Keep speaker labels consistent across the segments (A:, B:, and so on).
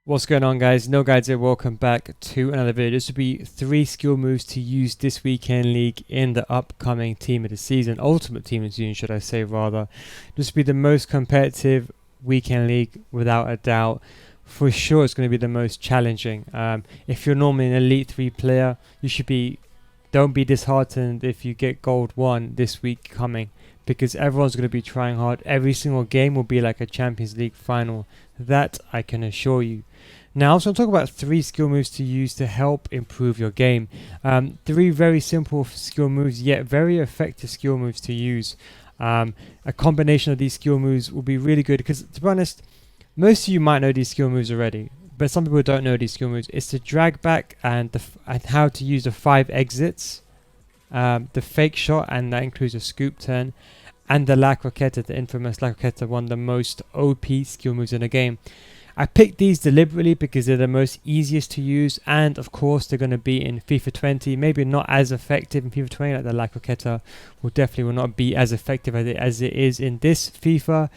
A: What's going on, guys? NealGuides here. Welcome back to another video. This will be 3 skill moves to use this weekend league in the upcoming team of the season, ultimate team of the season, should I say rather. This will be the most competitive weekend league without a doubt. For sure, it's going to be the most challenging. If you're normally an Elite 3 player, don't be disheartened if you get Gold 1 this week coming, because everyone's going to be trying hard. Every single game will be like a Champions League final. That I can assure you. Now, so I'm talking about 3 skill moves to use to help improve your game. 3 very simple skill moves, yet very effective skill moves to use. A combination of these skill moves will be really good because, to be honest, most of you might know these skill moves already, but some people don't know these skill moves. It's the drag back and how to use the 5 exits, the fake shot, and that includes a scoop turn, and the La Croqueta, the infamous La Croqueta, one of the most OP skill moves in the game. I picked these deliberately because they're the most easiest to use, and of course they're going to be in FIFA 20. Maybe not as effective in FIFA 20, like the La Croqueta will not be as effective as it is in this FIFA.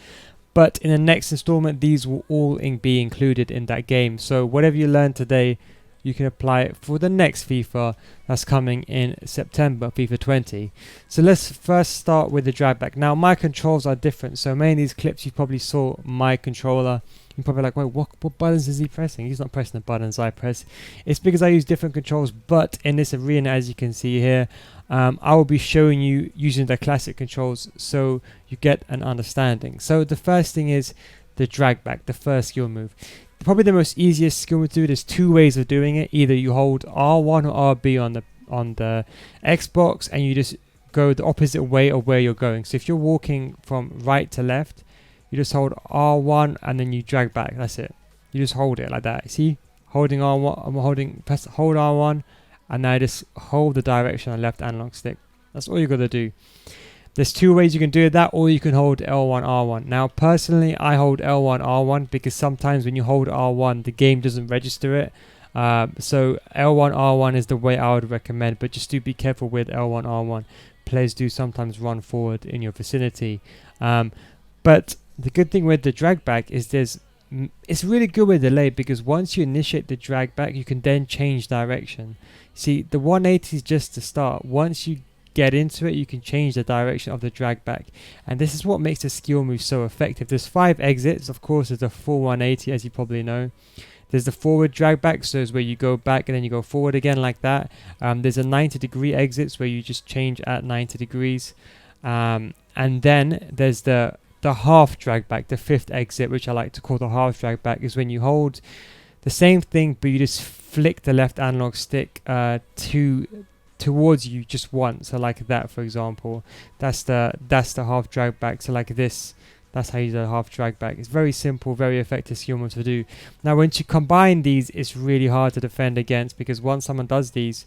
A: But in the next installment, these will all be included in that game. So whatever you learn today, you can apply it for the next FIFA that's coming in September, FIFA 20. So let's first start with the drag back. Now, my controls are different. So many of these clips you probably saw my controller. You're probably like, wait, what buttons is he pressing? He's not pressing the buttons I press. It's because I use different controls. But in this arena, as you can see here, I will be showing you using the classic controls so you get an understanding. So the first thing is the drag back, the first skill move. Probably the most easiest skill to do. There's 2 ways of doing it. Either you hold R1 or RB on the Xbox and you just go the opposite way of where you're going. So if you're walking from right to left, you just hold R1 and then you drag back. That's it. You just hold it like that. See? Holding R1, hold R1, and now I just hold the direction on the left analog stick. That's all you got to do. There's 2 ways you can do that, or you can hold L1 R1. Now, personally, I hold L1 R1 because sometimes when you hold R1, the game doesn't register it. So L1 R1 is the way I would recommend, but just do be careful with L1 R1. Players do sometimes run forward in your vicinity. But the good thing with the drag back is it's really good with delay, because once you initiate the drag back, you can then change direction. See, the 180 is just the start. Once you get into it, you can change the direction of the drag back, and this is what makes the skill move so effective. There's 5 exits, of course. There's a full 180, as you probably know. There's the forward drag back, so it's where you go back and then you go forward again like that. There's a 90-degree exits where you just change at 90 degrees, and then there's the half drag back, the 5th exit, which I like to call the half drag back, is when you hold the same thing but you just flick the left analog stick towards you just once. So like that, for example, that's the half drag back. So like this, that's how you do a half drag back. It's very simple, very effective skill move to do. Now, once you combine these, it's really hard to defend against, because once someone does these,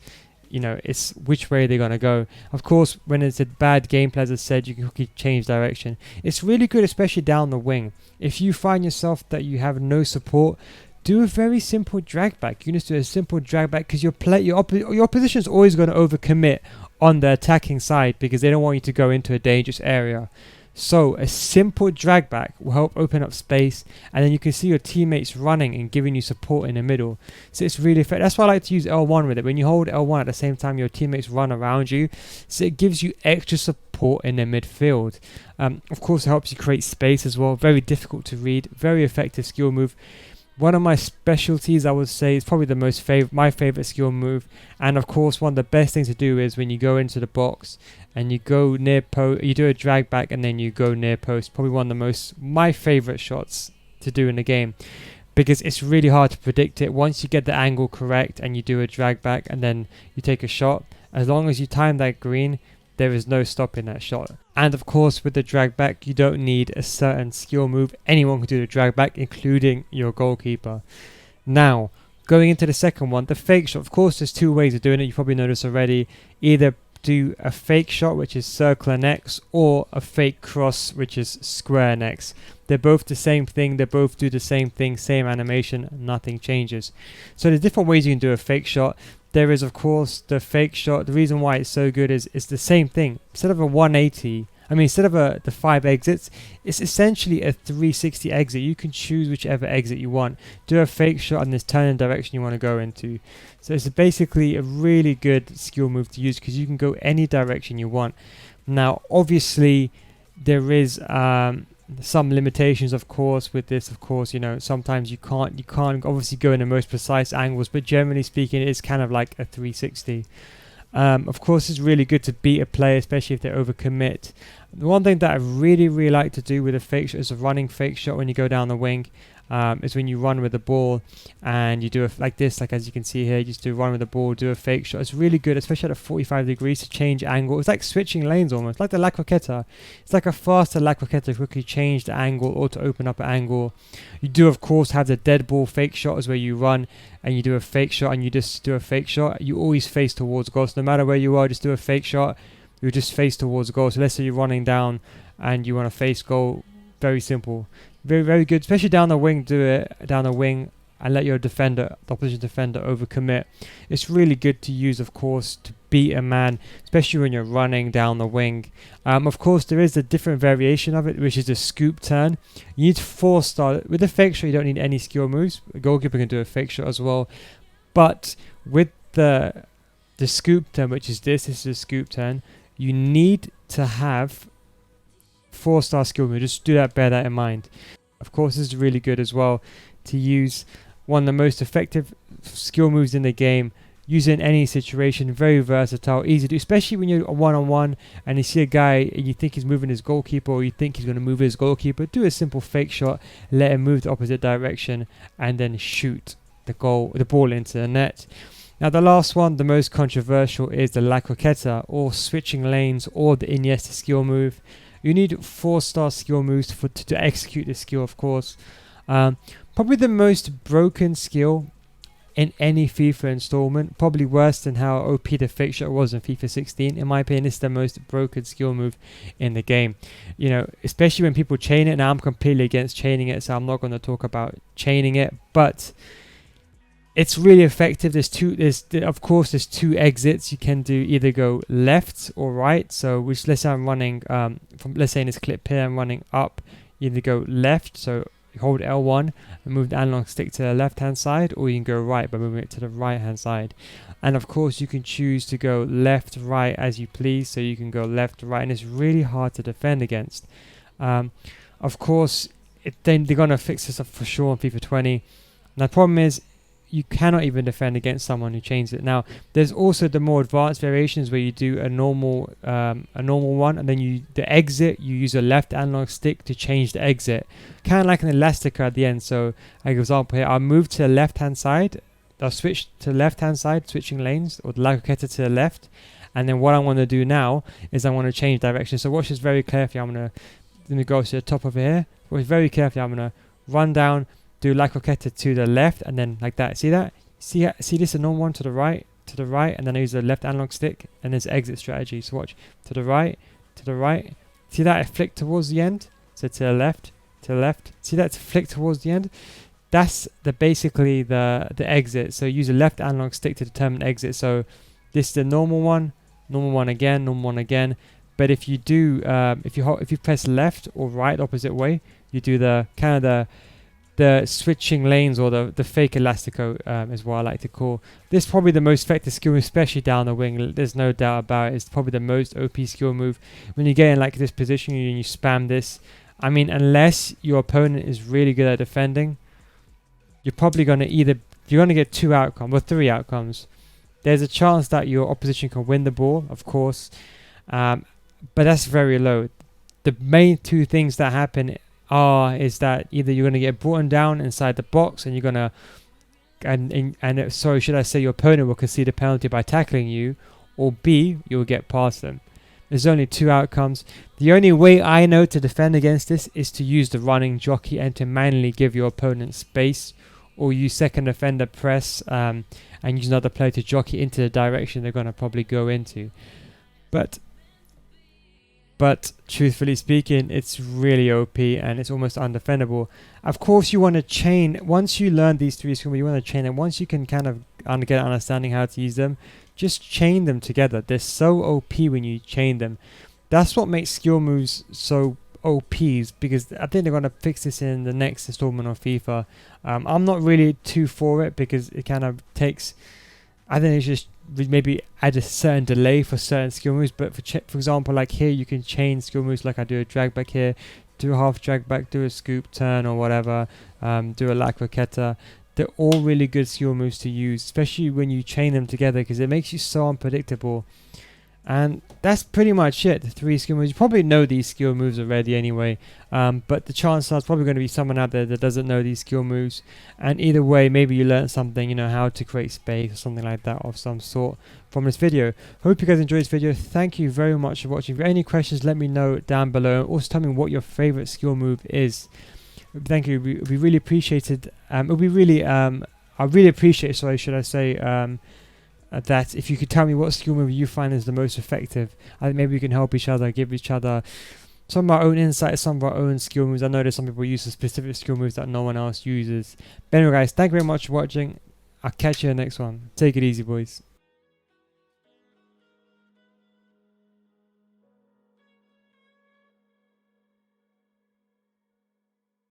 A: you know, it's which way they're going to go. Of course, when it's a bad gameplay, as I said, you can quickly change direction. It's really good, especially down the wing. If you find yourself that you have no support, do a very simple drag back. You can just do a simple drag back, because your opposition is always going to overcommit on the attacking side because they don't want you to go into a dangerous area. So a simple drag back will help open up space, and then you can see your teammates running and giving you support in the middle. So it's really effective. That's why I like to use L1 with it. When you hold L1 at the same time, your teammates run around you, so it gives you extra support in the midfield. Of course, it helps you create space as well. Very difficult to read, very effective skill move. One of my specialties, I would say, is probably my favorite skill move. And of course, one of the best things to do is when you go into the box and you go near post, you do a drag back and then you go near post. Probably one of my favorite shots to do in the game, because it's really hard to predict it. Once you get the angle correct and you do a drag back and then you take a shot, as long as you time that green, there is no stopping that shot. And of course, with the drag back, you don't need a certain skill move. Anyone can do the drag back, including your goalkeeper. Now, going into the second one, the fake shot. Of course, there's 2 ways of doing it. You probably know this already. Either do a fake shot, which is circle and X, or a fake cross, which is square and X. They're both the same thing. They both do the same thing, same animation. Nothing changes. So there's different ways you can do a fake shot. There is, of course, the fake shot. The reason why it's so good is it's the same thing. Instead of a 180, I mean, instead of the 5 exits, it's essentially a 360 exit. You can choose whichever exit you want. Do a fake shot and this turn in direction you want to go into. So it's basically a really good skill move to use because you can go any direction you want. Now, obviously, there is some limitations, of course, with this. Of course, you know, sometimes you can't obviously go in the most precise angles, but generally speaking, it is kind of like a 360. Of course, it's really good to beat a player, especially if they overcommit. The one thing that I really like to do with a fake shot is a running fake shot when you go down the wing. Is when you run with the ball and you do it like this, like as you can see here, you just do run with the ball, do a fake shot. It's really good, especially at 45 degrees to change angle. It's like switching lanes almost, like the La Croqueta. It's like a faster La Croqueta to quickly change the angle or to open up an angle. You do, of course, have the dead ball fake shot, is where you run and you do a fake shot and you just do a fake shot. You always face towards goal, so no matter where you are, just do a fake shot. You just face towards goal. So let's say you're running down and you want to face goal. Very simple. Very good, especially down the wing. Do it down the wing and let your defender, the opposition defender, overcommit. It's really good to use, of course, to beat a man, especially when you're running down the wing. Of course, there is a different variation of it, which is a scoop turn. You need 4-star. With a fake shot, you don't need any skill moves. A goalkeeper can do a fake shot as well. But with the scoop turn, which is this is a scoop turn, you need to have 4-star skill move. Just do that, bear that in mind. Of course, this is really good as well to use. One of the most effective skill moves in the game. Use it in any situation. Very versatile, easy to do, especially when you're one-on-one and you see a guy and you think he's moving his goalkeeper or you think he's going to move his goalkeeper. Do a simple fake shot, let him move the opposite direction and then shoot the ball into the net. Now the last one, the most controversial, is the La Croqueta, or switching lanes, or the Iniesta skill move. You need 4-star skill moves to execute this skill, of course. Probably the most broken skill in any FIFA installment. Probably worse than how OP the fake shot was in FIFA 16. In my opinion, this is the most broken skill move in the game. You know, especially when people chain it. Now I'm completely against chaining it, so I'm not going to talk about chaining it. But it's really effective. There's two exits. You can do either go left or right. So which, let's say I'm running let's say in this clip here, I'm running up. You either go left, so you hold L1 and move the analog stick to the left hand side, or you can go right by moving it to the right hand side. And of course you can choose to go left, right as you please. So you can go left, right, and it's really hard to defend against. Of course, they're gonna fix this up for sure in FIFA 20. Now the problem is, you cannot even defend against someone who chains it. Now, there's also the more advanced variations where you do a normal one, and then the exit, you use a left analog stick to change the exit, kind of like an elastica at the end. So, like example here, I'll move to the left hand side. I'll switch to the left hand side, switching lanes, or the La Croqueta to the left. And then what I want to do now is I want to change direction. So watch this very carefully. Let me go to the top over here. Watch very carefully. I'm gonna run down, do La Croqueta to the left, and then like that. See that? See this? A normal one to the right, and then I use the left analog stick, and there's exit strategy. So watch, to the right. See that? I flick towards the end. So to the left. See that? Flick towards the end. That's basically the exit. So use a left analog stick to determine exit. So this is the normal one again. But if you do, if you press left or right opposite way, you do the kind of the switching lanes, or the fake elastico is what I like to call. This is probably the most effective skill, especially down the wing. There's no doubt about it. It's probably the most OP skill move. When you get in like this position and you spam this, I mean, unless your opponent is really good at defending, you're probably going to get 2 outcomes or 3 outcomes. There's a chance that your opposition can win the ball, of course, but that's very low. The main 2 things that happen is that either you're going to get brought down inside the box and you're going to your opponent will concede a penalty by tackling you, or B, you'll get past them. There's only 2 outcomes. The only way I know to defend against this is to use the running jockey and to manually give your opponent space, or use second defender press and use another player to jockey into the direction they're going to probably go into. But truthfully speaking, it's really OP and it's almost undefendable. Of course, you want to chain. Once you learn these 3 skills, you want to chain them. Once you can kind of get an understanding how to use them, just chain them together. They're so OP when you chain them. That's what makes skill moves so OPs, because I think they're going to fix this in the next installment of FIFA. I'm not really too for it because it kind of takes, I think it's just maybe add a certain delay for certain skill moves, but for example, like here you can chain skill moves, like I do a drag back here, do a half drag back, do a scoop turn or whatever, do a lac roqueta. They're all really good skill moves to use, especially when you chain them together, because it makes you so unpredictable. And that's pretty much it, the 3 skill moves. You probably know these skill moves already anyway, but the chance is probably going to be someone out there that doesn't know these skill moves, and either way, maybe you learned something, you know, how to create space or something like that of some sort from this video. Hope you guys enjoyed this video. Thank you very much for watching. If you have any questions, let me know down below. Also tell me what your favorite skill move is. Thank you. We really appreciated. I really appreciate, sorry, should I say, that if you could tell me what skill move you find is the most effective. I think maybe we can help each other, give each other some of our own insights, some of our own skill moves. I know there's some people use specific skill moves that no one else uses. But anyway guys, thank you very much for watching. I'll catch you in the next one. Take it easy, boys.